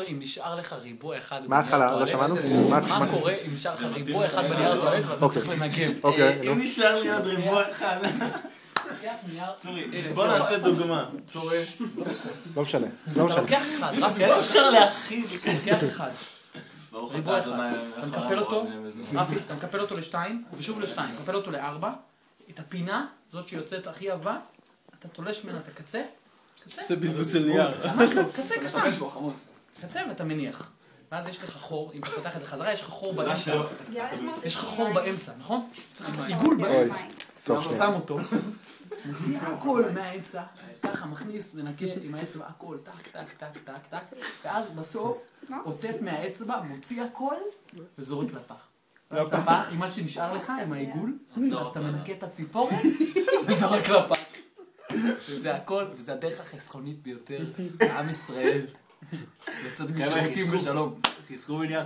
אם נשאר לך ריבוע אחד מה ההתחלה? לא שמענו? מה קורה אם נשאר לך ריבוע אחד בנייר הטואלט ואתה צריך לנגב? אם נשאר לי עוד ריבוע אחד. בוא נעשה דוגמה. לא משנה. אתה לוקח אחד, רק איך אפשר להכיל? לוקח אחד. ריבוע אחד. אתה מקפל אותו, רפי, אתה מקפל אותו לשתיים, ושוב לשתיים, מקפל אותו לארבע. את הפינה, זאת שיוצאת הכי עבה, אתה תולש ממנה את הקצה. זה בזבוז של נייר. ממש לא, קצה קטן. קצה ואתה מניח. ואז יש לך חור, אם אתה פותח את זה חזרה, יש לך חור באמצע. יש לך חור באמצע, נכון? צריך עיגול באמצע. אתה שם אותו, מוציא הכל מהאמצע, ככה מכניס ונקה עם האצבע הכל, טק, טק, טק, טק, טק, ואז בסוף עוטף מהאצבע, מוציא הכל וזורק לפח. ואז אתה בא עם מה שנשאר לך, עם העיגול, אז אתה מנקה את הציפורת וזורק לפח. וזה הכל, וזה הדרך החסכונית ביותר לעם ישראל. לצאת משירותים בשלום. חסכו בנייר.